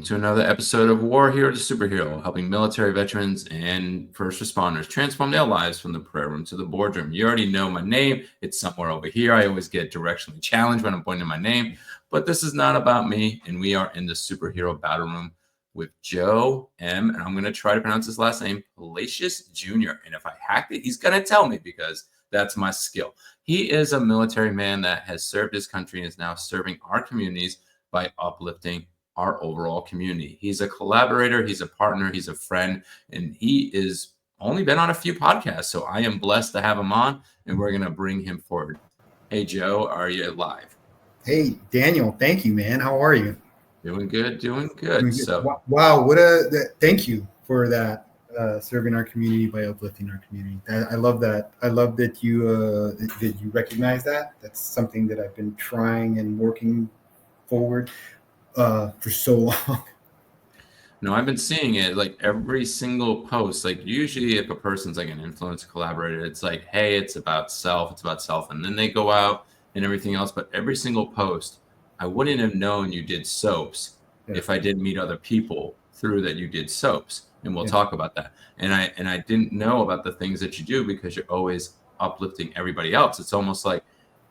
to another episode of War Hero to Superhero, helping military veterans and first responders transform their lives from the prayer room to the boardroom. You already know my name. It's somewhere over here. I always get directionally challenged when I'm pointing my name, but this is not about me, and we are in the superhero battle room with Joe M, and I'm going to try to pronounce his last name, Palacios Jr., and if I hacked it, he's going to tell me because that's my skill. He is a military man that has served his country and is now serving our communities by uplifting our overall community. He's a collaborator, he's a partner, he's a friend, and he is only been on a few podcasts. So I am blessed to have him on, and we're going to bring him forward. Hey, Joe, are you live? Hey, Daniel, thank you, man. How are you? Doing good, doing good. So, wow, thank you for that. Serving our community by uplifting our community. I love that. I love that you recognize that. That's something that I've been trying and working forward for so long. no, I've been seeing it like every single post. Like usually if a person's like an influencer collaborator, it's like, hey, it's about self. And then they go out and everything else. But every single post, I wouldn't have known you did soaps if I didn't meet other people through that you did soaps. And we'll talk about that. And I didn't know about the things that you do because you're always uplifting everybody else. It's almost like,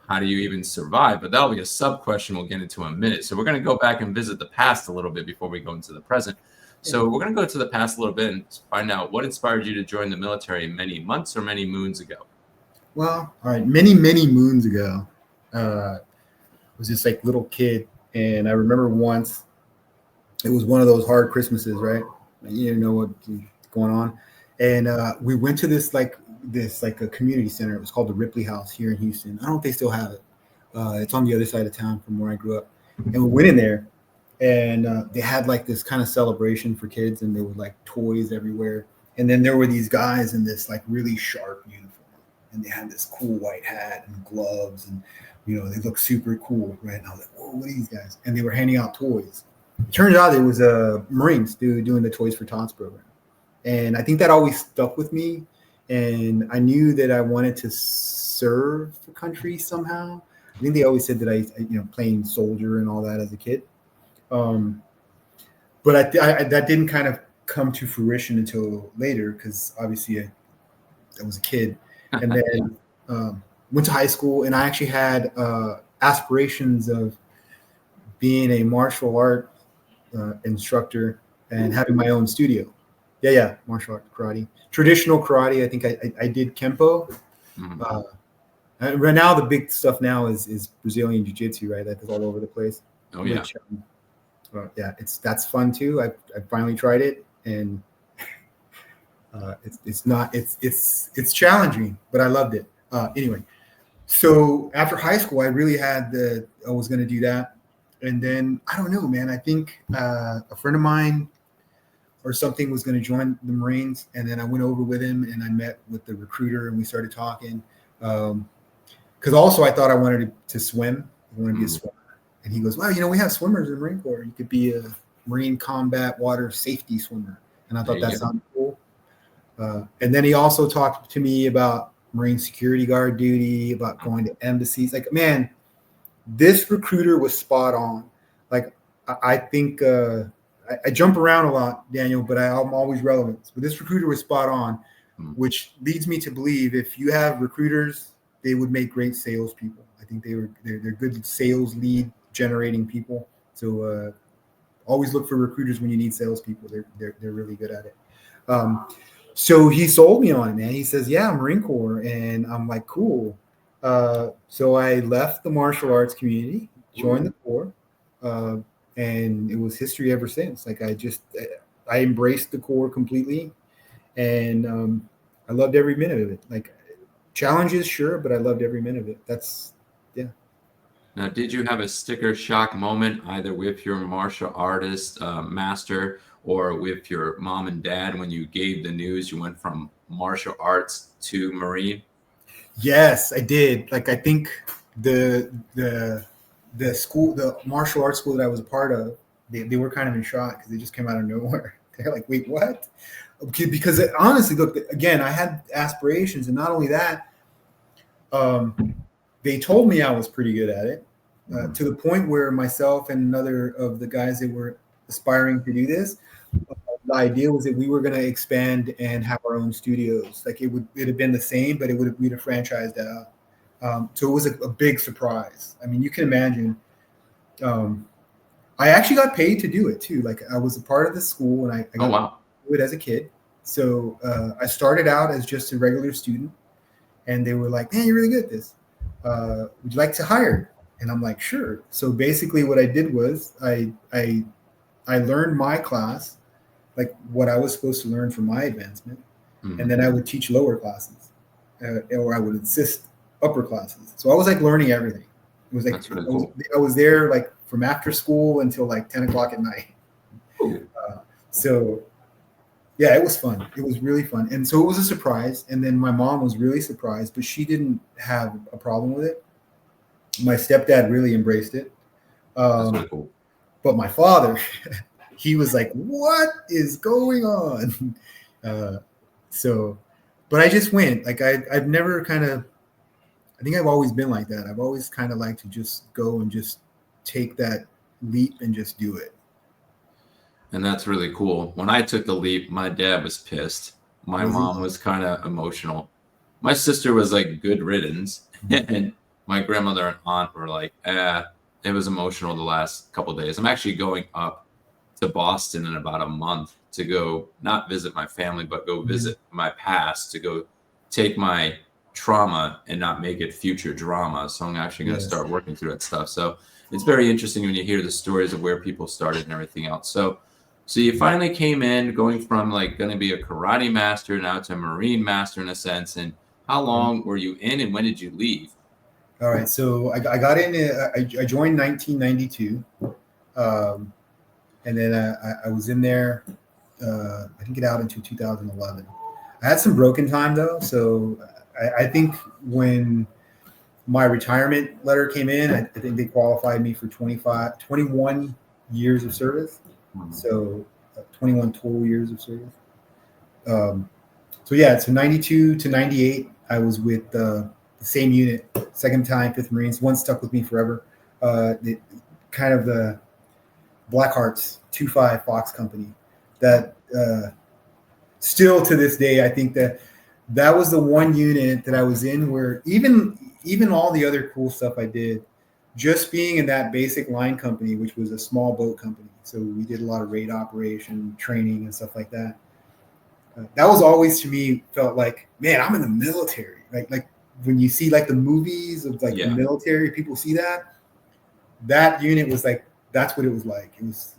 how do you even survive? But that'll be a sub question we'll get into in a minute. So we're going to go back and visit the past a little bit before we go into the present. So we're going to go to the past a little bit and find out what inspired you to join the military many months or many moons ago. Well, all right, many moons ago, I was just like little kid, and I remember once it was one of those hard Christmases, right? You didn't know what's going on, and we went to this a community center. It was called the Ripley House here in Houston. I don't know if they still have it. It's on the other side of town from where I grew up, and we went in there, and they had like this kind of celebration for kids, and there were like toys everywhere, and then there were these guys in this like really sharp uniform, and they had this cool white hat and gloves, and they looked super cool, right? And I was like, whoa, what are these guys? And they were handing out toys. It turns out it was a Marines doing the Toys for Tots program. And I think that always stuck with me. And I knew that I wanted to serve the country somehow. I think they always said that I playing soldier and all that as a kid. But I that didn't kind of come to fruition until later because obviously I was a kid. And then went to high school, and I actually had aspirations of being a martial art instructor and having my own studio. Yeah, martial art karate, traditional karate. I think I did Kempo. Mm-hmm. Right now, the big stuff now is Brazilian Jiu-Jitsu, right? That's all over the place. Oh yeah, that's fun too. I finally tried it, and it's challenging, but I loved it. Anyway, so after high school, I really I was going to do that. And then, I don't know, man, I think a friend of mine or something was going to join the Marines. And then I went over with him and I met with the recruiter and we started talking. Because also I thought I wanted to swim. I wanted to be a swimmer. And he goes, well, we have swimmers in the Marine Corps. You could be a Marine combat water safety swimmer. And I thought that sounded cool. And then he also talked to me about Marine security guard duty, about going to embassies. Like, man, this recruiter was spot on. Like, I think I jump around a lot, Daniel, but I'm always relevant. But this recruiter was spot on, which leads me to believe if you have recruiters, they would make great salespeople. I think they're good sales lead generating people. So always look for recruiters when you need salespeople. They're really good at it. So he sold me on it, man. He says, yeah, Marine Corps. And I'm like, cool. So I left the martial arts community, joined the Corps, and it was history ever since. Like I embraced the Corps completely, and I loved every minute of it. Like challenges, sure, but I loved every minute of it. Yeah. Now, did you have a sticker shock moment either with your martial artist master or with your mom and dad when you gave the news you went from martial arts to Marine? Yes, I did. Like, I think the school, the martial arts school that I was a part of, they were kind of in shock because they just came out of nowhere. They're like, wait, what? Because honestly, look, again, I had aspirations, and not only that, they told me I was pretty good at it, to the point where myself and another of the guys that were aspiring to do this. The idea was that we were going to expand and have our own studios. Like it had been the same, but we'd have franchised out. So it was a big surprise. I mean, you can imagine. I actually got paid to do it too. Like I was a part of the school, and I got to do it as a kid. So I started out as just a regular student, and they were like, "Man, you're really good at this. Would you like to hire?" And I'm like, "Sure." So basically, what I did was I learned my class, like what I was supposed to learn for my advancement, and then I would teach lower classes, or I would assist upper classes. So I was like learning everything. It was like That's really cool. I was there like from after school until like 10 o'clock at night. So yeah, it was fun. It was really fun. And so it was a surprise. And then my mom was really surprised, but she didn't have a problem with it. My stepdad really embraced it. That's really cool. But my father, he was like, "What is going on?" But I just went. Like I've never kind of, I think I've always been like that. I've always kind of liked to just go and just take that leap and just do it. And that's really cool. When I took the leap, my dad was pissed. My mom was kind of emotional. My sister was like good riddance. And my grandmother and aunt were like, it was emotional the last couple of days. I'm actually going up to Boston in about a month to go not visit my family, but go visit my past, to go take my trauma and not make it future drama. So I'm actually going to start working through that stuff. So it's very interesting when you hear the stories of where people started and everything else. So you finally came in going from like going to be a karate master now to a Marine master in a sense. And how long were you in and when did you leave? All right. So I got in, I joined 1992. And then I was in there. I didn't get out until 2011. I had some broken time though. So I think when my retirement letter came in, I think they qualified me for 21 years of service. So 21 total years of service. So 92 to 98, I was with the same unit, 2nd Battalion, 5th Marines. One stuck with me forever. Kind of the Blackhearts 2-5 Fox Company. That still to this day, I think that was the one unit that I was in where even all the other cool stuff I did, just being in that basic line company, which was a small boat company. So we did a lot of raid operation training and stuff like that. That was always to me felt like, man, I'm in the military. Like when you see like the movies of like the military, people see that unit was like, that's what it was like. It was,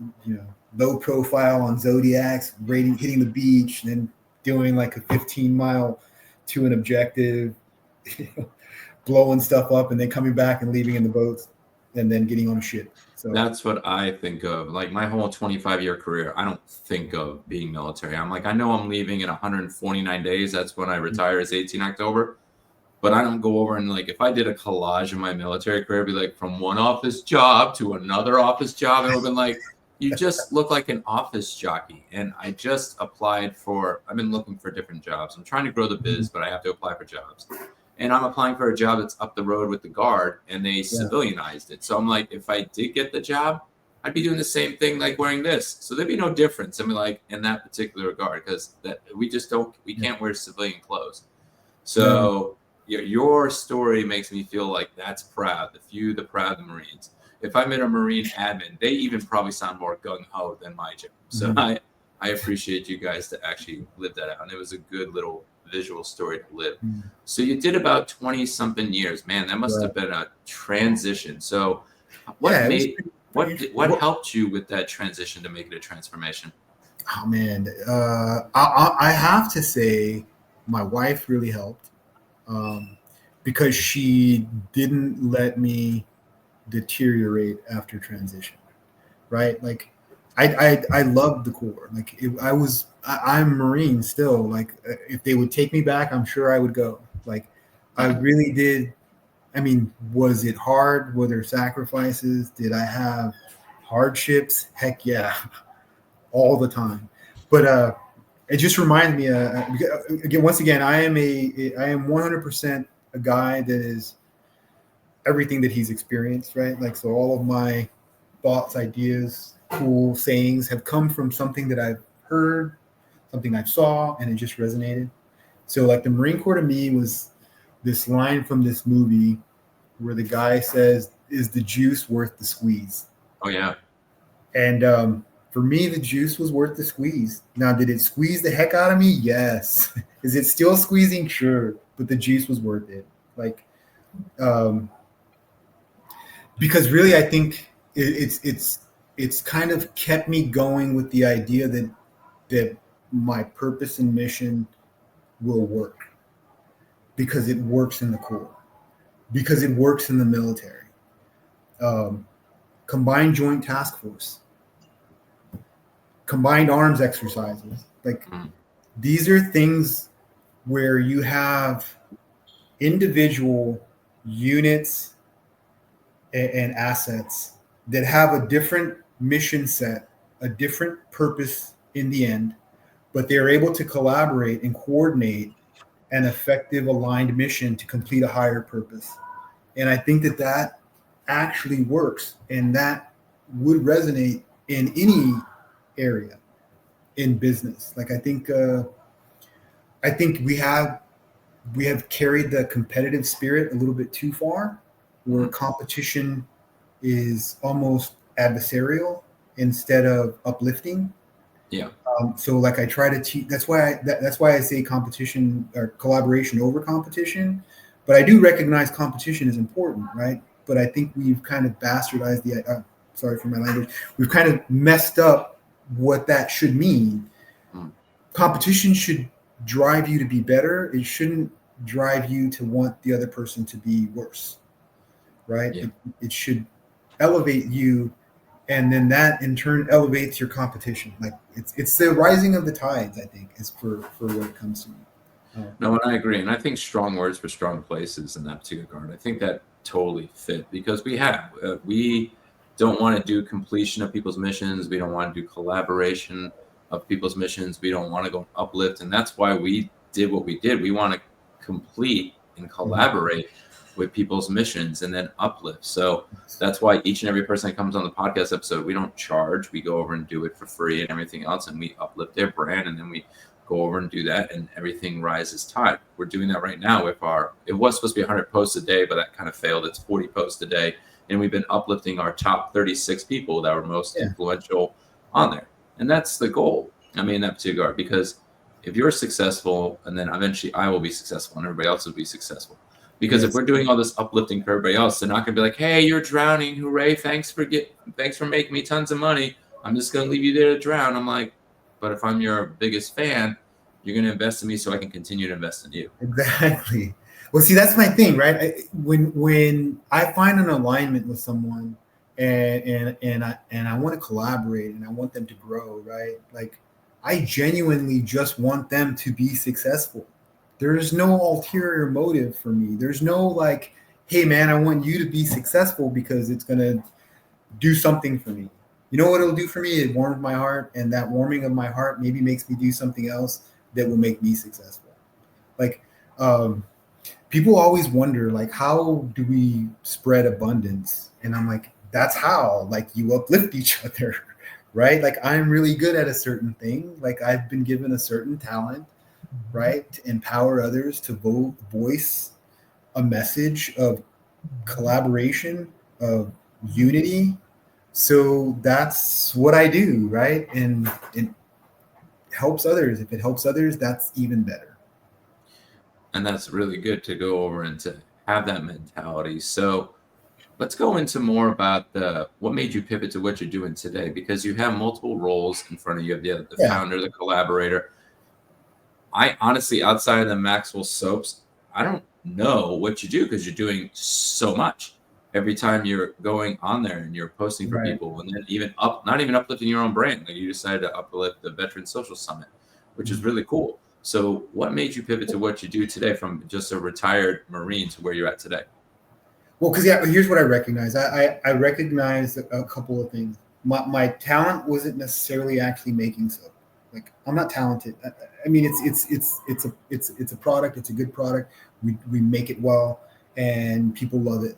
low profile on Zodiacs, hitting the beach, and then doing like a 15-mile to an objective, blowing stuff up, and then coming back and leaving in the boats, and then getting on a ship. So that's what I think of. Like my whole 25-year career, I don't think of being military. I'm like, I know I'm leaving in 149 days. That's when I retire, is 18 October. But I don't go over and like, if I did a collage of my military career, it'd be like from one office job to another office job. It would have been like, you just look like an office jockey. And I just applied I've been looking for different jobs. I'm trying to grow the biz, but I have to apply for jobs. And I'm applying for a job that's up the road with the Guard, and they civilianized it. So I'm like, if I did get the job, I'd be doing the same thing, like wearing this. So there'd be no difference. I mean, like in that particular regard, because we can't wear civilian clothes. So your story makes me feel like that's proud. The proud Marines. If I met a Marine admin, they even probably sound more gung-ho than my job. So I appreciate you guys to actually live that out. And it was a good little visual story to live. So you did about 20 something years, man. That must have been a transition. So what helped you with that transition to make it a transformation? Oh man, I have to say my wife really helped, because she didn't let me deteriorate after transition, right? Like I loved the Corps. Like I'm Marine still. Like if they would take me back, I'm sure I would go. Like I really did. I mean, was it hard? Were there sacrifices? Did I have hardships? Heck yeah, all the time. But it just reminds me. Once again, I am 100% a guy that is everything that he's experienced, right? Like so, all of my thoughts, ideas, cool sayings have come from something that I've heard, something I saw, and it just resonated. So like the Marine Corps to me was this line from this movie where the guy says, "Is the juice worth the squeeze?" Oh yeah. And for me, the juice was worth the squeeze. Now, did it squeeze the heck out of me? Yes. Is it still squeezing? Sure. But the juice was worth it. Like, um, because really, I think it's kind of kept me going with the idea that my purpose and mission will work because it works in the Corps, because it works in the military. Um, Combined Joint Task Force, combined arms exercises. Like these are things where you have individual units and assets that have a different mission set, a different purpose in the end, but they're able to collaborate and coordinate an effective aligned mission to complete a higher purpose. And I think that actually works, and that would resonate in any area in business. Like I think we have carried the competitive spirit a little bit too far, where competition is almost adversarial instead of uplifting. Yeah. So like I try to teach. That's why I say competition or collaboration over competition. But I do recognize competition is important, right? But I think we've kind of bastardized the. Sorry for my language. We've kind of messed up what that should mean. Competition should drive you to be better. It shouldn't drive you to want the other person to be worse, right? Yeah. It should elevate you, and then that in turn elevates your competition. Like it's the rising of the tides, I think, is for what it comes to me. No, and I agree. And I think strong words for strong places in that particular regard. I think that totally fit because we don't want to do completion of people's missions. We don't want to do collaboration of people's missions. We don't want to go uplift. And that's why we did what we did. We want to complete and collaborate with people's missions and then uplift. So that's why each and every person that comes on the podcast episode, we don't charge. We go over and do it for free and everything else. And we uplift their brand, and then we go over and do that, and everything rises tide. We're doing that right now with it was supposed to be 100 posts a day, but that kind of failed. It's 40 posts a day. And we've been uplifting our top 36 people that were most influential on there. And that's the goal. I mean, that particular regard, because if you're successful, and then eventually I will be successful and everybody else will be successful. Because if we're doing all this uplifting for everybody else, they're not going to be like, "Hey, you're drowning. Hooray. Thanks for making me tons of money. I'm just going to leave you there to drown." I'm like, but if I'm your biggest fan, you're going to invest in me so I can continue to invest in you. Exactly. Well, see, that's my thing, right? When I find an alignment with someone and I want to collaborate and I want them to grow, right? Like I genuinely just want them to be successful. There's no ulterior motive for me. There's no like, "Hey man, I want you to be successful because it's going to do something for me." You know what it'll do for me? It warms my heart, and that warming of my heart maybe makes me do something else that will make me successful. Like, people always wonder, like, how do we spread abundance? And I'm like, that's how, like, you uplift each other, right? Like, I'm really good at a certain thing. Like, I've been given a certain talent, right? To empower others to voice a message of collaboration, of unity. So that's what I do, right? And it helps others. If it helps others, that's even better. And that's really good to go over and to have that mentality. So let's go into more about what made you pivot to what you're doing today, because you have multiple roles in front of you. You have the founder, the collaborator. I honestly, outside of the Maxwell soaps, I don't know what you do because you're doing so much. Every time you're going on there and you're posting for people, and then not even uplifting your own brand. Like you decided to uplift the Veteran Social Summit, which is really cool. So what made you pivot to what you do today from just a retired Marine to where you're at today? Well, because here's what I recognize. I recognize a couple of things. My talent wasn't necessarily actually making soap. Like I'm not talented. I mean, it's a product. It's a good product. We make it well, and people love it.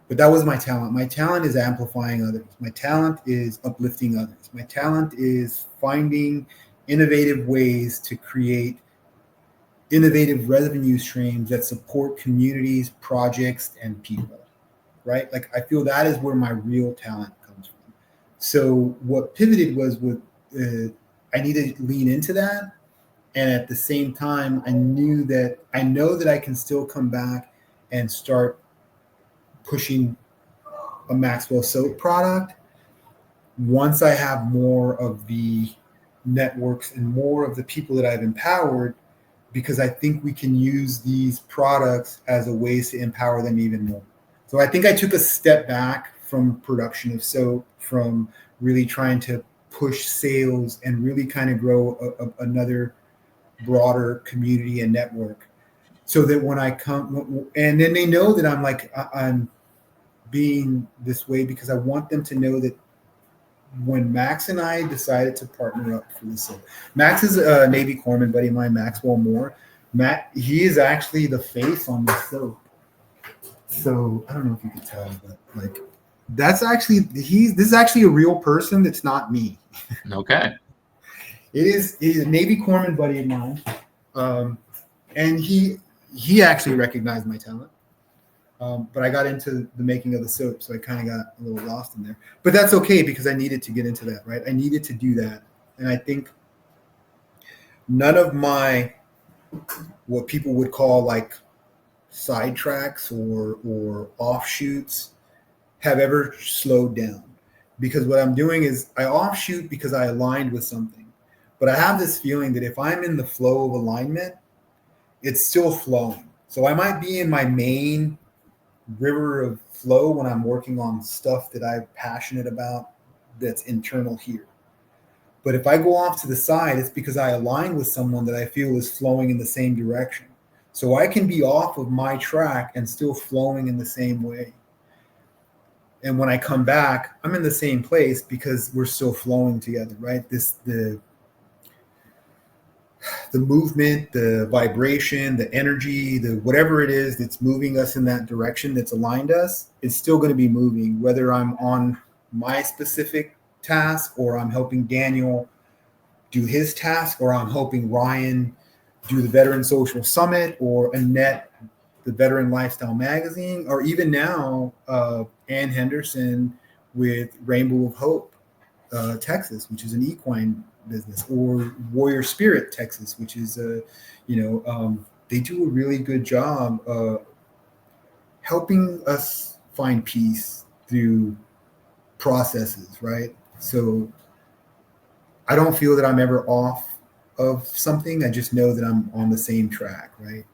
But that was my talent. My talent is amplifying others. My talent is uplifting others. My talent is finding innovative ways to create innovative revenue streams that support communities, projects, and people. Right? Like I feel that is where my real talent comes from. So what pivoted was with I needed to lean into that, and at the same time, I know that I can still come back and start pushing a Maxwell soap product once I have more of the networks and more of the people that I've empowered, because I think we can use these products as a ways to empower them even more. So I think I took a step back from production of soap, from really trying to push sales and really kind of grow another broader community and network, so that when I come, and then they know that I'm being this way, because I want them to know that when Max and I decided to partner up for this, Max is a Navy corpsman buddy of mine, Maxwell Moore. Matt, he is actually the face on the soap. So I don't know if you can tell, but like this is actually a real person. That's not me. Okay. He's a Navy corpsman buddy of mine, and he actually recognized my talent. But I got into the making of the soap, so I kind of got a little lost in there. But that's okay, because I needed to get into that, right? I needed to do that. And I think none of my, what people would call like sidetracks or offshoots, have ever slowed down. Because what I'm doing is I offshoot because I aligned with something. But I have this feeling that if I'm in the flow of alignment, it's still flowing. So I might be in my main river of flow when I'm working on stuff that I'm passionate about that's internal here. But if I go off to the side, it's because I align with someone that I feel is flowing in the same direction. So I can be off of my track and still flowing in the same way. And when I come back, I'm in the same place because we're still flowing together, right? The movement, the vibration, the energy, the whatever it is that's moving us in that direction, that's aligned us, it's still going to be moving, whether I'm on my specific task, or I'm helping Daniel do his task, or I'm helping Ryan do the Veteran Social Summit, or Annette, the Veteran Lifestyle Magazine, or even now, Ann Henderson with Rainbow of Hope, Texas, which is an equine business, or Warrior Spirit Texas, which is they do a really good job helping us find peace through processes, right? So I don't feel that I'm ever off of something. I just know that I'm on the same track, right?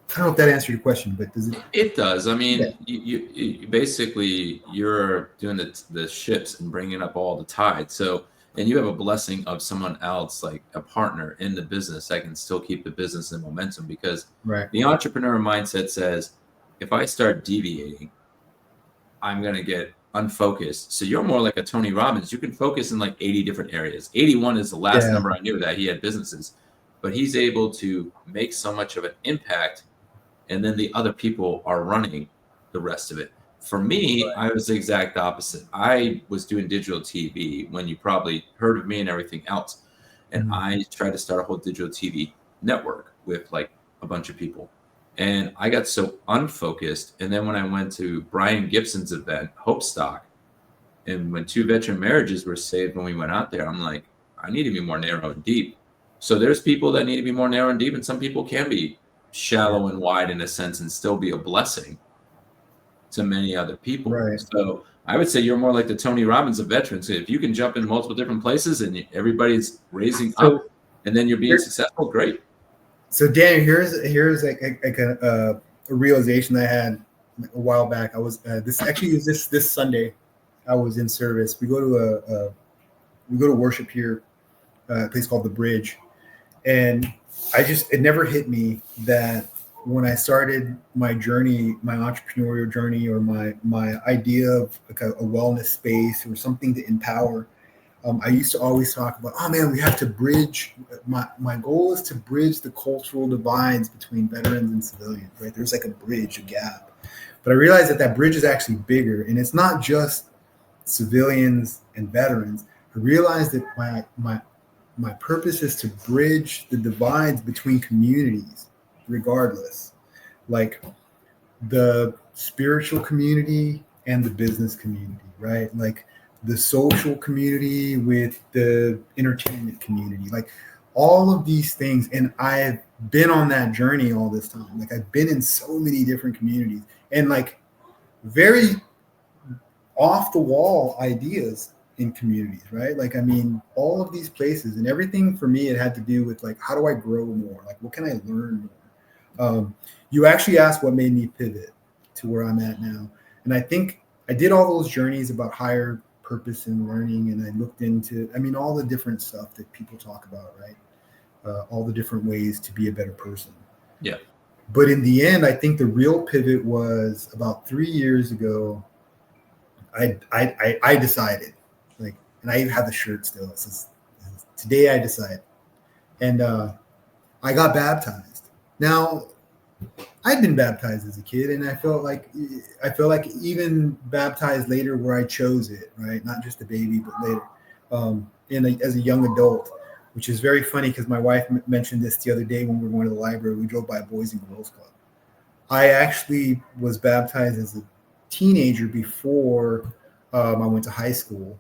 I don't know if that answered your question, but does it? It does. I mean, Yeah. you basically you're doing the ships and bringing up all the tide. So, and you have a blessing of someone else, like a partner in the business, that can still keep the business in momentum, because Right. the entrepreneur mindset says, if I start deviating, I'm going to get unfocused. So you're more like a Tony Robbins. You can focus in like 80 different areas. 81 is the last Yeah. number I knew that he had businesses, but he's able to make so much of an impact, and then the other people are running the rest of it. For me, I was the exact opposite. I was doing digital TV when you probably heard of me and everything else. And Mhm. I tried to start a whole digital TV network with like a bunch of people. And I got so unfocused. And then when I went to Brian Gibson's event, Hope Stock, and when 2 veteran marriages were saved when we went out there, I'm like, I need to be more narrow and deep. So there's people that need to be more narrow and deep, and some people can be Yeah. shallow and wide in a sense and still be a blessing to many other people. Right. So I would say you're more like the Tony Robbins of veterans. If you can jump in multiple different places and everybody's raising up, So and then you're being successful, great. So Daniel, here's like a realization that I had a while back. I was this actually was this Sunday. I was in service. We go to worship here, a place called the Bridge, and it never hit me that when I started my journey, my entrepreneurial journey, or my idea of like a wellness space or something to empower. I used to always talk about, oh man, we have to bridge. My goal is to bridge the cultural divides between veterans and civilians, right? There's like a bridge, a gap. But I realized that that bridge is actually bigger, and it's not just civilians and veterans. I realized that my purpose is to bridge the divides between communities, regardless, like the spiritual community and the business community, right? Like the social community with the entertainment community, like all of these things. And I've been on that journey all this time. Like I've been in so many different communities and like very off the wall ideas in communities, right? Like, I mean, all of these places and everything for me, it had to do with like, how do I grow more? Like, what can I learn more? You actually asked what made me pivot to where I'm at now. And I think I did all those journeys about higher purpose and learning. And I looked into, I mean, all the different stuff that people talk about, right? All the different ways to be a better person. Yeah. But in the end, I think the real pivot was about 3 years ago. I decided, like, and I even have the shirt still. It says, "Today I decided," and I got baptized. Now, I'd been baptized as a kid, and I felt like even baptized later, where I chose it, right? Not just a baby, but later, as a young adult, which is very funny because my wife mentioned this the other day when we were going to the library. We drove by a Boys and Girls Club. I actually was baptized as a teenager before I went to high school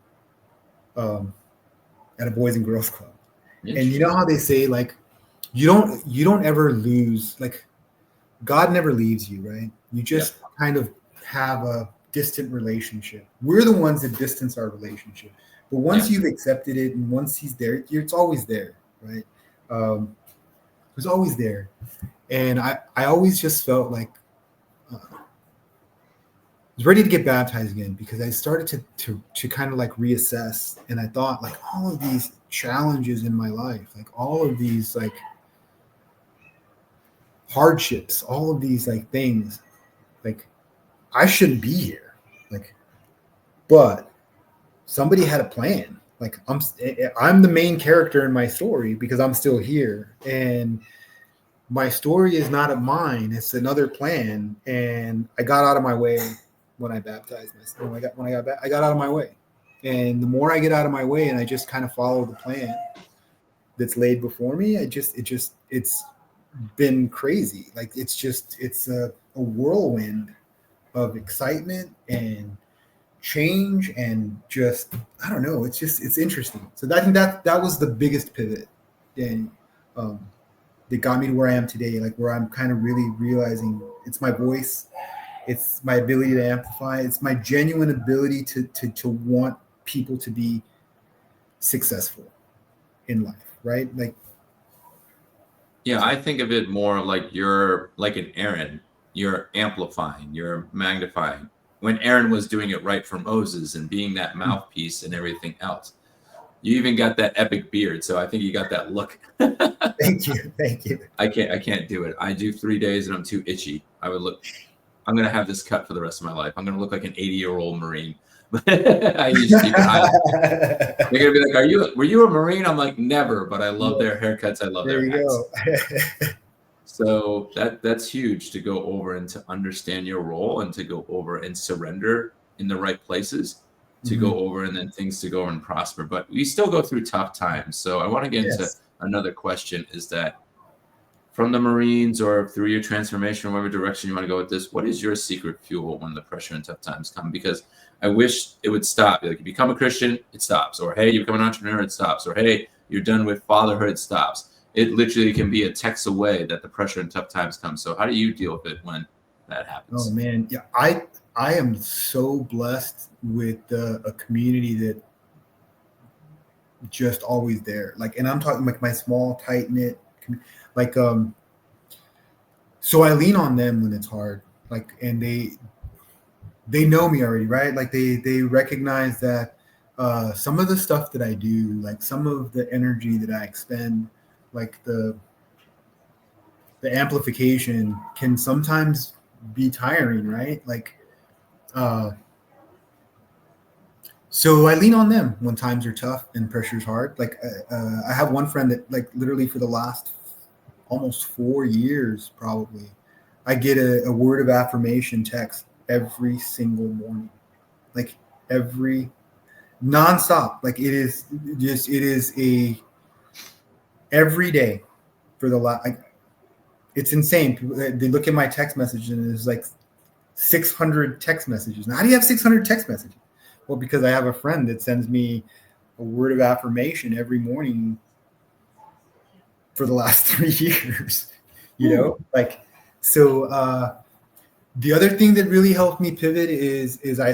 at a Boys and Girls Club. And you know how they say, like, you don't ever lose, like, God never leaves you, right? You just kind of have a distant relationship. We're the ones that distance our relationship. But once you've accepted it and once he's there, it's always there, right? It's always there. And I always just felt like I was ready to get baptized again because I started to kind of like reassess. And I thought, like, all of these challenges in my life, like all of these like hardships, all of these like things, like I shouldn't be here. Like, but somebody had a plan. Like I'm the main character in my story because I'm still here. And my story is not of mine. It's another plan. And I got out of my way when I baptized myself. I got out of my way. And the more I get out of my way and I just kind of follow the plan that's laid before me, it's been crazy. Like it's a whirlwind of excitement and change and just, I don't know. It's interesting. So I think that was the biggest pivot. And, that got me to where I am today, like where I'm kind of really realizing it's my voice, it's my ability to amplify, it's my genuine ability to want people to be successful in life, right? Like, yeah, I think of it more like you're like an Aaron. You're amplifying, you're magnifying. When Aaron was doing it right for Moses and being that mouthpiece and everything else. You even got that epic beard, so I think you got that look. Thank you. I can't do it. I do 3 days and I'm too itchy. I'm gonna have this cut for the rest of my life. I'm gonna look like an 80-year-old Marine. I just keep it high. They're gonna be like, were you a Marine? I'm like, never, but I love their haircuts. I love their hats. So that's huge to go over and to understand your role and to go over and surrender in the right places. To go over and then things to go and prosper. But we still go through tough times. So I want to get into another question, is that from the Marines or through your transformation, whatever direction you want to go with this, what is your secret fuel when the pressure and tough times come? Because I wish it would stop. Like, you become a Christian, it stops. Or, hey, you become an entrepreneur, it stops. Or, hey, you're done with fatherhood, it stops. It literally can be a text away that the pressure and tough times come. So how do you deal with it when that happens? Oh, man. Yeah, I am so blessed with a community that just always there. Like, and I'm talking like my small, tight knit, like, so I lean on them when it's hard. Like, and they know me already, right? Like they recognize that some of the stuff that I do, like some of the energy that I expend, like the amplification can sometimes be tiring, right? Like, so I lean on them when times are tough and pressure's hard. Like, I have one friend that, like, literally for the last almost 4 years, probably, I get a word of affirmation text every single morning, like every nonstop. Like it is a every day for the last. Like, it's insane. People, they look at my text message and there's like 600 text messages. Now, how do you have 600 text messages? Well, because I have a friend that sends me a word of affirmation every morning for the last 3 years. You know, like so. The other thing that really helped me pivot is I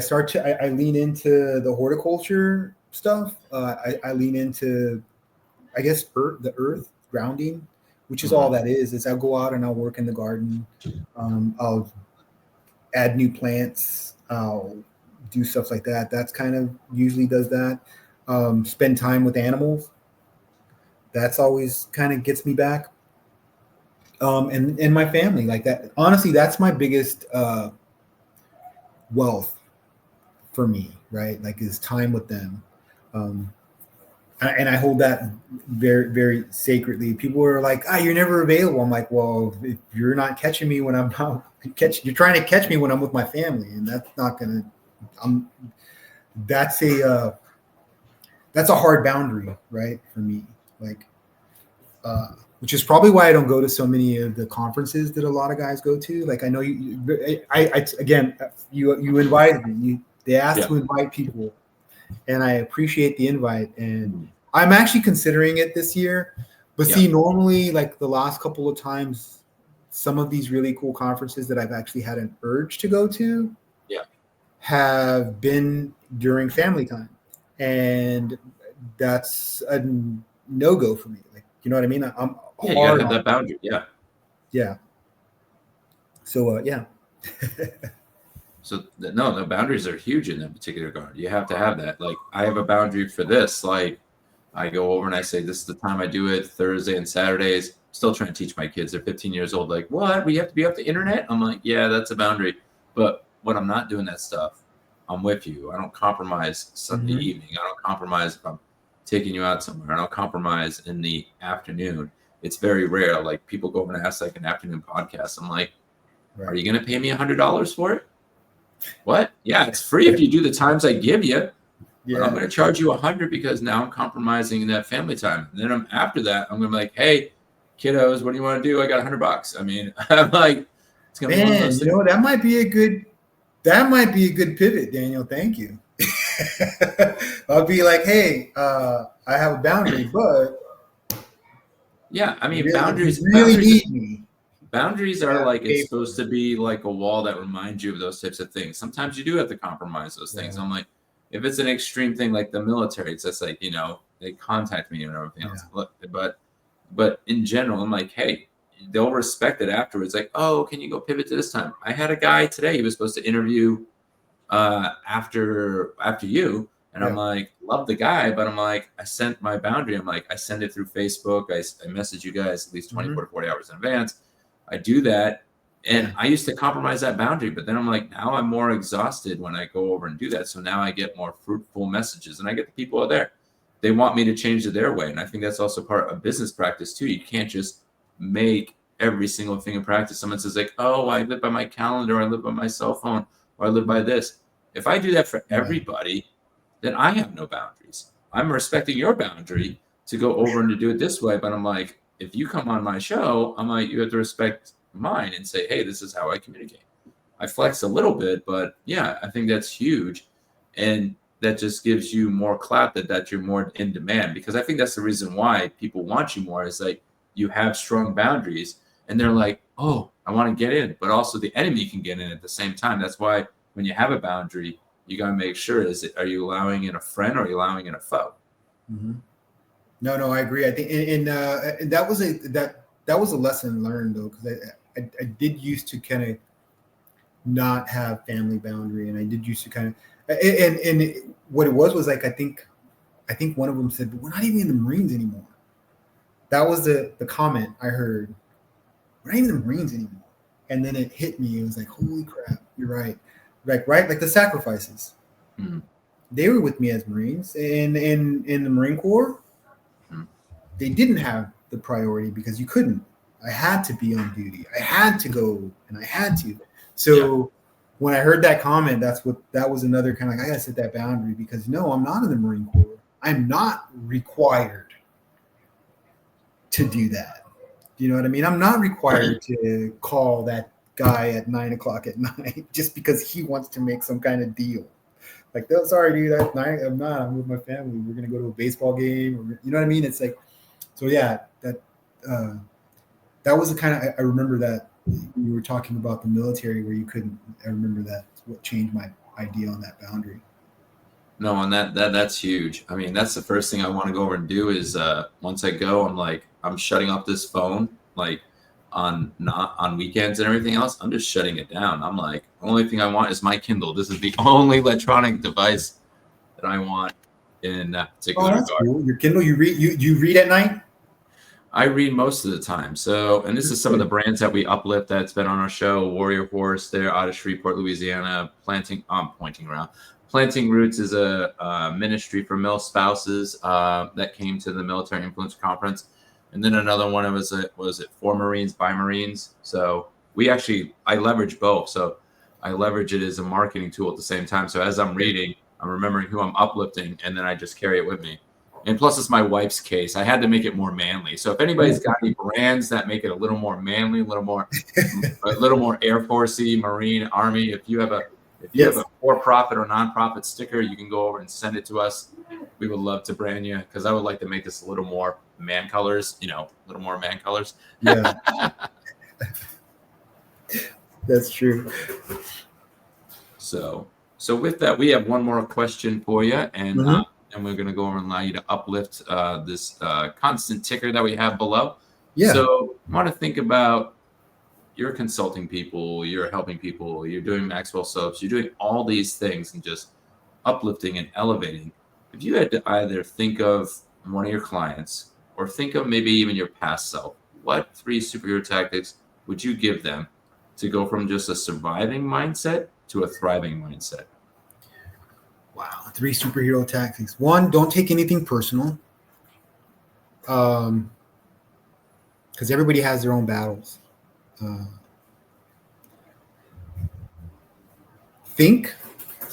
lean into the horticulture stuff. I lean into, I guess, the earth grounding, which is all that is I'll go out and I'll work in the garden. I'll add new plants. I'll do stuff like that. That's kind of usually does that. Spend time with animals. That's always kind of gets me back. And my family, like that. Honestly, that's my biggest wealth for me, right? Like is time with them. And I hold that very, very sacredly. People are like, you're never available. I'm like, well, if you're not catching me when I'm out, you're trying to catch me when I'm with my family. And that's not going to, that's a hard boundary, right? For me, like, which is probably why I don't go to so many of the conferences that a lot of guys go to. Like I know you invited me. They asked to invite people, and I appreciate the invite. And I'm actually considering it this year. But see, normally, like the last couple of times, some of these really cool conferences that I've actually had an urge to go to, have been during family time, and that's a no-go for me. Like, you know what I mean? I'm you gotta have that boundary. Yeah. So So no, the boundaries are huge in that particular regard. You have to have that. Like I have a boundary for this. Like I go over and I say, this is the time I do it, Thursday and Saturdays. Still trying to teach my kids. They're 15 years old. Like, what? We have to be off the internet? I'm like, yeah, that's a boundary. But when I'm not doing that stuff, I'm with you. I don't compromise Sunday evening. I don't compromise if I'm taking you out somewhere. I don't compromise in the afternoon. It's very rare. Like people go over and ask like an afternoon podcast. I'm like, are you going to pay me $100 for it? What? Yeah, it's free if you do the times I give you. But I'm going to charge you $100 because now I'm compromising that family time. And then after that, I'm going to be like, hey, kiddos, what do you want to do? I got $100. I mean, I'm like, it's going to be one of those things. You know, that might be a good pivot, Daniel. Thank you. I'll be like, hey, I have a boundary, but yeah, I mean, boundaries are like, it's supposed to be like a wall that reminds you of those types of things. Sometimes you do have to compromise those things. I'm like, if it's an extreme thing like the military, it's just like, you know, they contact me and everything else. But in general, I'm like, hey, they'll respect it afterwards. Like, oh, can you go pivot to this time? I had a guy today, he was supposed to interview after you. And I'm like, love the guy, but I'm like, I sent my boundary. I'm like, I send it through Facebook. I message you guys at least 24 to 40 hours in advance. I do that. And I used to compromise that boundary, but then I'm like, now I'm more exhausted when I go over and do that. So now I get more fruitful messages and I get the people out there. They want me to change it their way. And I think that's also part of business practice too. You can't just make every single thing in practice. Someone says like, oh, I live by my calendar, I live by my cell phone, or I live by this. If I do that for everybody, then I have no boundaries. I'm respecting your boundary to go over and to do it this way. But I'm like, if you come on my show, I'm like, you have to respect mine and say, hey, this is how I communicate. I flex a little bit, but yeah, I think that's huge. And that just gives you more clout that you're more in demand, because I think that's the reason why people want you more is like you have strong boundaries and they're like, oh, I want to get in, but also the enemy can get in at the same time. That's why when you have a boundary, you got to make sure, are you allowing in a friend or are you allowing in a foe? Mm-hmm. No, I agree. I think, and that was a lesson learned though, because I did used to kind of not have family boundary, and I did used to kind of, and what it was like, I think one of them said, but we're not even in the Marines anymore. That was the comment I heard. We're not even in the Marines anymore. And then it hit me. It was like, holy crap, you're right. Like the sacrifices. Mm-hmm. They were with me as Marines, and in the Marine Corps, they didn't have the priority because you couldn't. I had to be on duty. I had to go, and I had to. So when I heard that comment, that was another kind of like, I gotta set that boundary, because no, I'm not in the Marine Corps. I'm not required to do that. You know what I mean? I'm not required to call that guy at 9:00 at night just because he wants to make some kind of deal. Like, oh, sorry, dude, I'm not. I'm with my family. We're gonna go to a baseball game. Or, you know what I mean? It's like, so yeah, uh, that was the kind of, I remember that you were talking about the military where you couldn't. I remember that's what changed my idea on that boundary. No, and that's huge. I mean, that's the first thing I want to go over and do is once I go, I'm like, I'm shutting off this phone, like on not on weekends and everything else. I'm just shutting it down. I'm like, the only thing I want is my Kindle. This is the only electronic device that I want in that Oh, particular that's regard. cool. Your Kindle, you read at night? I read most of the time. So, and this is some of the brands that we uplift that's been on our show. Warrior Horse, they're out of Shreveport, Louisiana. Planting Roots is a ministry for male spouses that came to the Military Influence Conference. And then another one was it For Marines by Marines. So I leverage both. So I leverage it as a marketing tool at the same time. So as I'm reading, I'm remembering who I'm uplifting, and then I just carry it with me. And plus, it's my wife's case. I had to make it more manly. So if anybody's got any brands that make it a little more manly, a little more Air Forcey, Marine, Army, if you have a for-profit or nonprofit sticker, you can go over and send it to us. We would love to brand you, because I would like to make this a little more man colors. A little more man colors. Yeah, that's true. So with that, we have one more question for you, and and we're going to go over and allow you to uplift this constant ticker that we have below. Yeah. So I want to think about, you're consulting people, you're helping people, you're doing Maxwell soaps, you're doing all these things and just uplifting and elevating. If you had to either think of one of your clients or think of maybe even your past self, what 3 superhero tactics would you give them to go from just a surviving mindset to a thriving mindset? Wow, 3 superhero tactics. 1, don't take anything personal. Because everybody has their own battles. Think,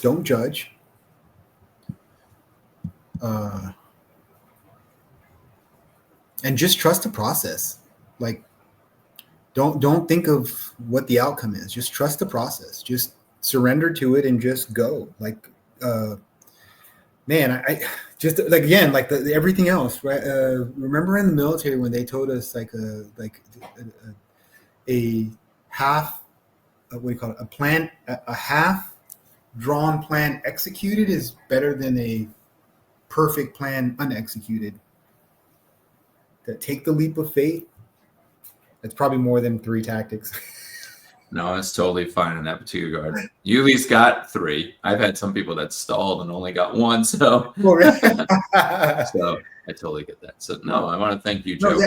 don't judge. And just trust the process. Like, don't think of what the outcome is. Just trust the process. Just surrender to it and just go. Like, man, I just like, again, like everything else, right? Remember in the military when they told us a half, what do you call it? A plan, a half drawn plan executed is better than a perfect plan unexecuted. That take the leap of faith. That's probably more than 3 tactics. No, that's totally fine in that particular regard. You at least got 3. I've had some people that stalled and only got 1, so Oh, really? so I totally get that. So no, I want to thank you, Joe.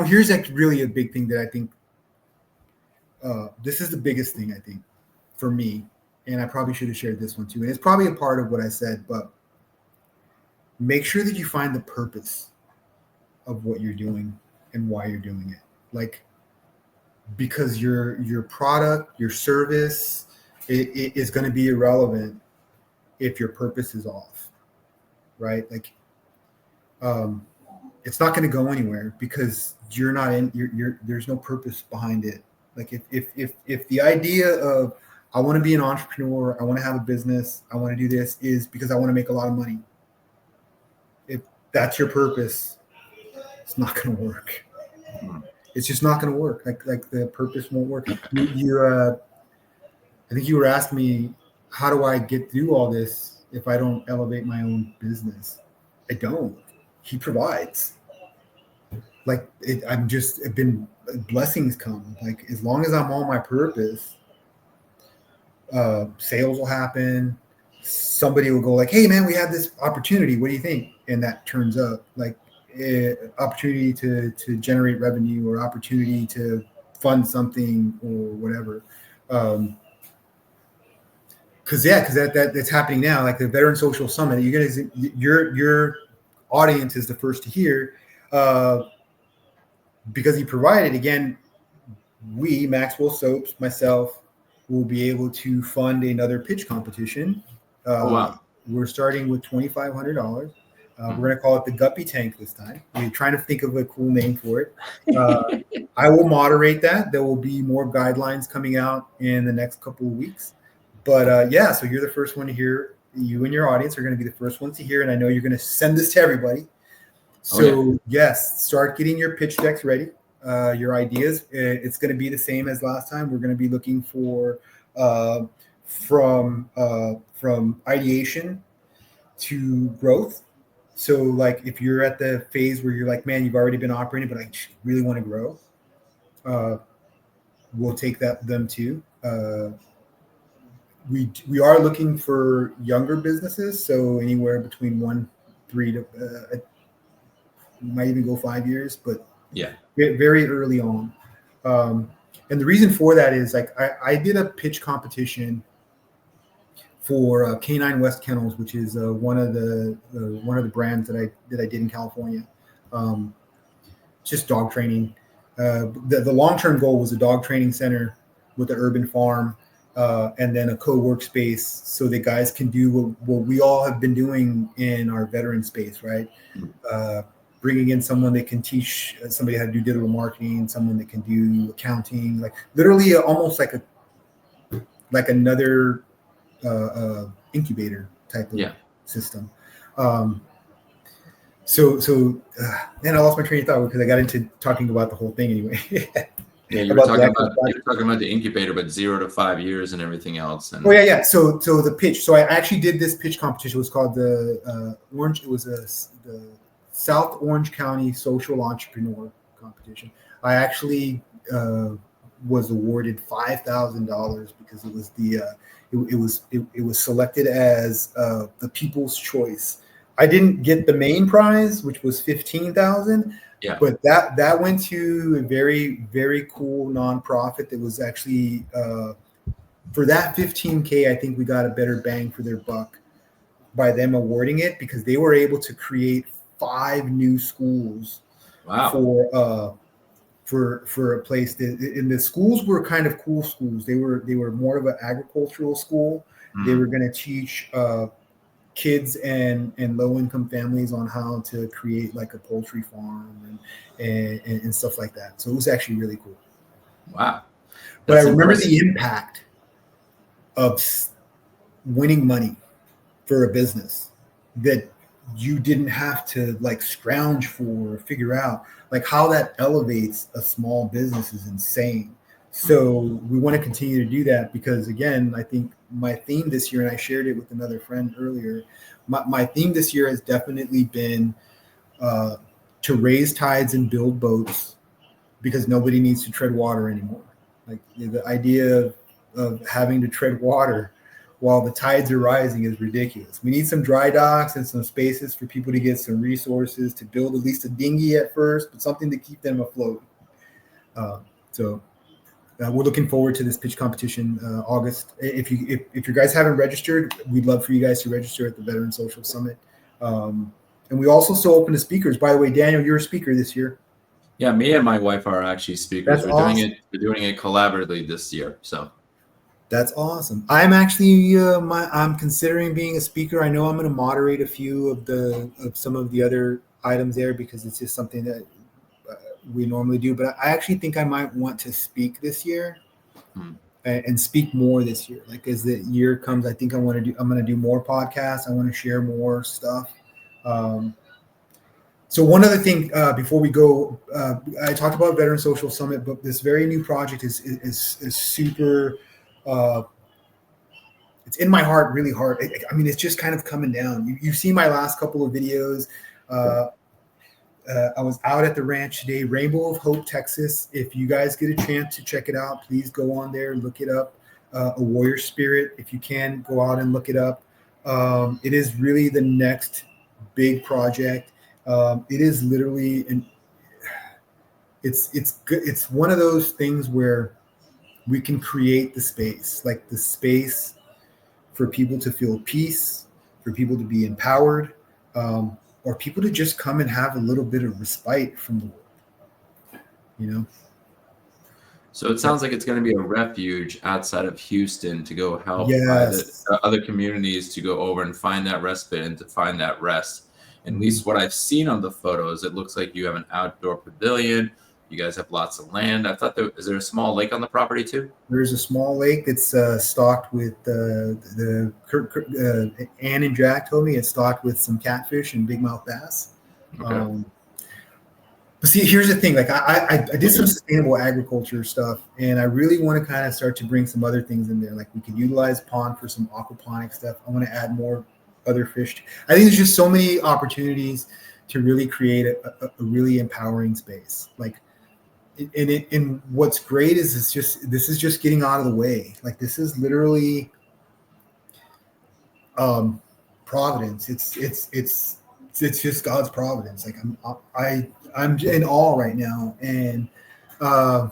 Here's like really a big thing that I think. This is the biggest thing I think for me, and I probably should have shared this one too. And it's probably a part of what I said, but make sure that you find the purpose of what you're doing and why you're doing it. Like, because your product, your service, it is going to be irrelevant if your purpose is off, right? Like, it's not going to go anywhere because you're not in. There's no purpose behind it. Like, if the idea of I want to be an entrepreneur, I want to have a business, I want to do this is because I want to make a lot of money. If that's your purpose, it's not going to work. It's just not going to work. Like the purpose won't work. I think you were asking me, how do I get through all this if I don't elevate my own business? I don't. He provides. Like, blessings come. Like, as long as I'm on my purpose, sales will happen. Somebody will go like, hey man, we have this opportunity. What do you think? And that turns up like opportunity to generate revenue or opportunity to fund something or whatever. Because that's happening now. Like the Veteran Social Summit, your audience is the first to hear, because he provided. Again, we, Maxwell Soaps, myself, will be able to fund another pitch competition. Oh wow. We're starting with $2,500. We're going to call it the Guppy Tank this time. We're trying to think of a cool name for it. I will moderate that. There will be more guidelines coming out in the next couple of weeks. But yeah, so you're the first one to hear. You and your audience are going to be the first ones to hear, and I know you're going to send this to everybody. So yes, start getting your pitch decks ready, your ideas. It's going to be the same as last time. We're going to be looking for from ideation to growth. So like if you're at the phase where you're like, man, you've already been operating, but I really want to grow, we'll take them too. We are looking for younger businesses, so anywhere between 3 to might even go 5 years, but yeah, very early on. And the reason for that is like I did a pitch competition for Canine West Kennels, which is one of the brands that I did in California. Just dog training. The long-term goal was a dog training center with an urban farm, and then a co-workspace so that guys can do what we all have been doing in our veteran space, right? Bringing in someone that can teach somebody how to do digital marketing, someone that can do accounting, like literally almost like another incubator type of system. So then I lost my train of thought because I got into talking about the whole thing anyway. Yeah, you were talking about the incubator, but 0 to 5 years and everything else. And yeah. So the pitch. So I actually did this pitch competition. It was called the Orange. It was the South Orange County Social Entrepreneur Competition. I actually was awarded $5,000 because it was it was selected as the People's Choice. I didn't get the main prize, which was $15,000. Yeah. But that went to a very, very cool nonprofit that was actually for that $15K. I think we got a better bang for their buck by them awarding it because they were able to create 5 new schools. Wow. For a place that, and the schools were kind of cool schools. They were more of an agricultural school. They were going to teach kids and low-income families on how to create like a poultry farm and stuff like that. So it was actually really cool. Wow. But I remember the impact of winning money for a business that you didn't have to like scrounge for or figure out. Like how that elevates a small business is insane. So we want to continue to do that because, again, I think my theme this year, and I shared it with another friend earlier, my theme this year has definitely been to raise tides and build boats because nobody needs to tread water anymore. Like the idea of having to tread water while the tides are rising is ridiculous. We need some dry docks and some spaces for people to get some resources to build at least a dinghy at first, but something to keep them afloat. We're looking forward to this pitch competition, August. If you guys haven't registered, we'd love for you guys to register at the Veteran Social Summit. And we also still open to speakers. By the way, Daniel, you're a speaker this year. Yeah, me and my wife are actually speakers. That's awesome. We're doing it collaboratively this year. So that's awesome. I'm actually I'm considering being a speaker. I know I'm going to moderate a few of some of the other items there because it's just something that we normally do, but I actually think I might want to speak this year and speak more this year. Like as the year comes, I think I'm going to do more podcasts. I want to share more stuff. So one other thing before we go, I talked about Veteran Social Summit, but this very new project is super. It's in my heart, really hard. I mean, it's just kind of coming down. You've seen my last couple of videos. I was out at the ranch today, Rainbow of Hope, Texas. If you guys get a chance to check it out, please go on there, look it up. A Warrior Spirit, if you can, go out and look it up. It is really the next big project. It is literally it's good. It's one of those things where we can create the space for people to feel peace, for people to be empowered. Or people to just come and have a little bit of respite from the world, you know? So it sounds like it's going to be a refuge outside of Houston to go help Yes. other communities to go over and find that respite and to find that rest. At least what I've seen on the photos, it looks like you have an outdoor pavilion. You guys have lots of land. I thought is there a small lake on the property too? There's a small lake that's stocked with Ann and Jack told me it's stocked with some catfish and big mouth bass. Okay. But see, here's the thing. Like I did some sustainable agriculture stuff, and I really want to kind of start to bring some other things in there. Like we could utilize pond for some aquaponic stuff. I want to add more other fish. I think there's just so many opportunities to really create a really empowering space. Like, and what's great is this is just getting out of the way. Like this is literally providence. It's just God's providence. Like I'm in awe right now, and I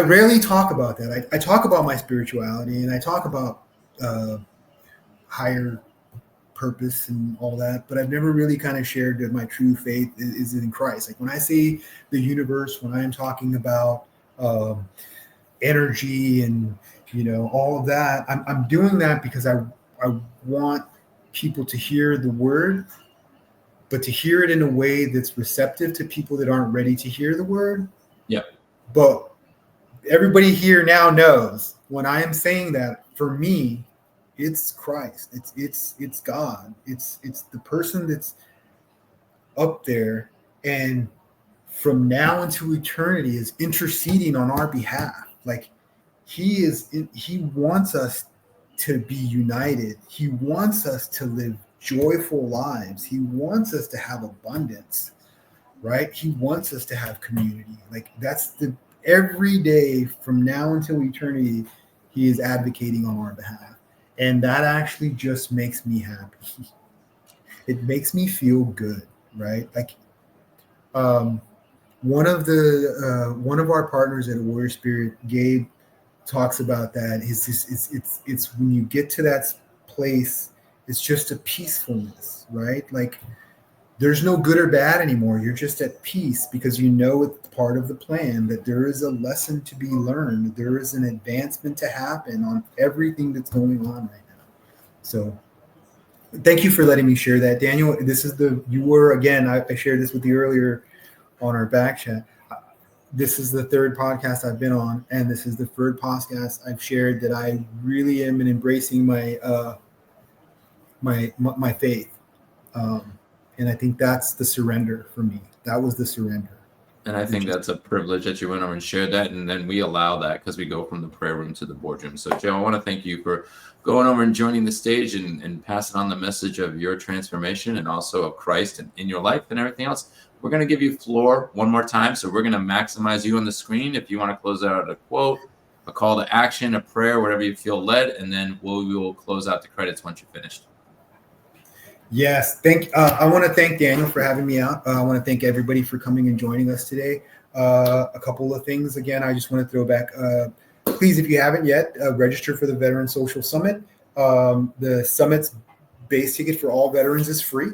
rarely talk about that. I talk about my spirituality, and I talk about higher purpose and all that, but I've never really kind of shared that my true faith is in Christ. Like when I say the universe, when I'm talking about energy and all of that, I'm doing that because I want people to hear the word, but to hear it in a way that's receptive to people that aren't ready to hear the word. Yeah. But everybody here now knows when I am saying that, for me, it's Christ. It's God. It's the person that's up there and from now into eternity is interceding on our behalf. Like he wants us to be united. He wants us to live joyful lives. He wants us to have abundance, right? He wants us to have community. Like that's every day from now until eternity, he is advocating on our behalf. And that actually just makes me happy. It makes me feel good, right? Like one of our partners at Warrior Spirit, Gabe, talks about that. It's when you get to that place, it's just a peacefulness, right? Like there's no good or bad anymore. You're just at peace because it's part of the plan, that there is a lesson to be learned. There is an advancement to happen on everything that's going on right now. So thank you for letting me share that. Daniel, I shared this with you earlier on our back chat. This is the third podcast I've been on, and this is the third podcast I've shared that I really am embracing my my faith. And I think that's the surrender for me. That was the surrender. And I think that's a privilege that you went over and shared that. And then we allow that because we go from the prayer room to the boardroom. So, Joe, I want to thank you for going over and joining the stage and passing on the message of your transformation and also of Christ and in your life and everything else. We're going to give you floor one more time. So we're going to maximize you on the screen. If you want to close out a quote, a call to action, a prayer, whatever you feel led. And then we will close out the credits once you're finished. Yes, I want to thank Daniel for having me out. I want to thank everybody for coming and joining us today. A couple of things. Again, I just want to throw back. Please, if you haven't yet, register for the Veteran Social Summit. The summit's base ticket for all veterans is free.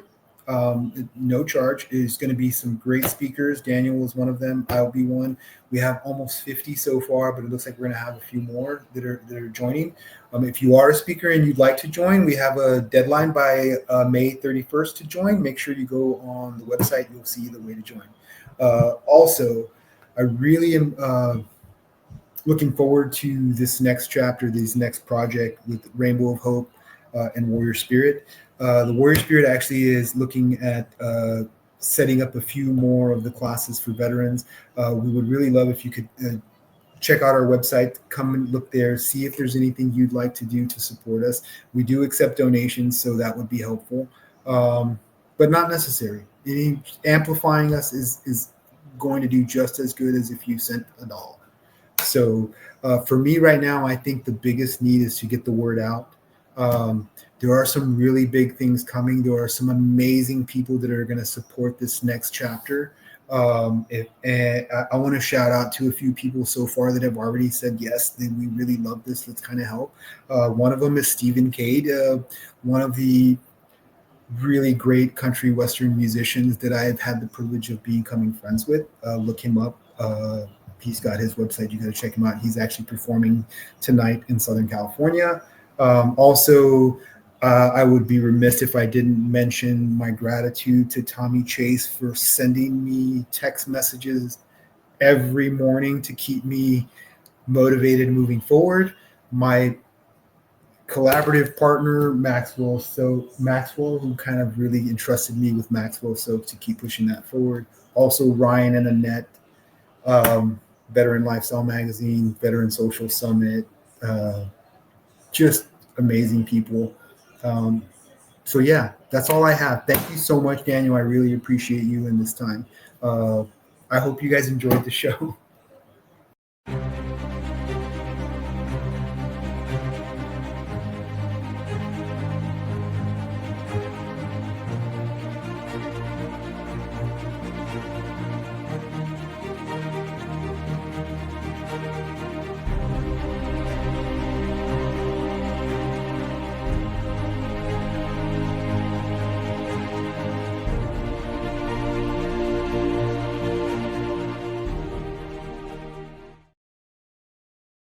No charge. There's going to be some great speakers. Daniel is one of them. I'll be one. We have almost 50 so far, but it looks like we're going to have a few more that are joining. If you are a speaker and you'd like to join, we have a deadline by May 31st to join. Make sure you go on the website. You'll see the way to join. Also, I really am looking forward to this next chapter, this next project with Rainbow of Hope and Warrior Spirit. The Warrior Spirit actually is looking at setting up a few more of the classes for veterans. We would really love if you could check out our website, come and look there, see if there's anything you'd like to do to support us. We do accept donations, so that would be helpful, but not necessary. Amplifying us is going to do just as good as if you sent $1. So for me right now, I think the biggest need is to get the word out. There are some really big things coming. There are some amazing people that are going to support this next chapter. And I want to shout out to a few people so far that have already said yes, then we really love this. Let's kind of help. One of them is Stephen Cade, one of the really great country western musicians that I have had the privilege of becoming friends with. Look him up. he's got his website. You got to check him out. He's actually performing tonight in Southern California. Also, I would be remiss if I didn't mention my gratitude to Tommy Chase for sending me text messages every morning to keep me motivated moving forward. My collaborative partner, Maxwell, who kind of really entrusted me with Maxwell Soap to keep pushing that forward. Also, Ryan and Annette, Veteran Lifestyle Magazine, Veteran Social Summit, just amazing people. So yeah, that's all I have. Thank you so much, Daniel. I really appreciate you in this time. I hope you guys enjoyed the show.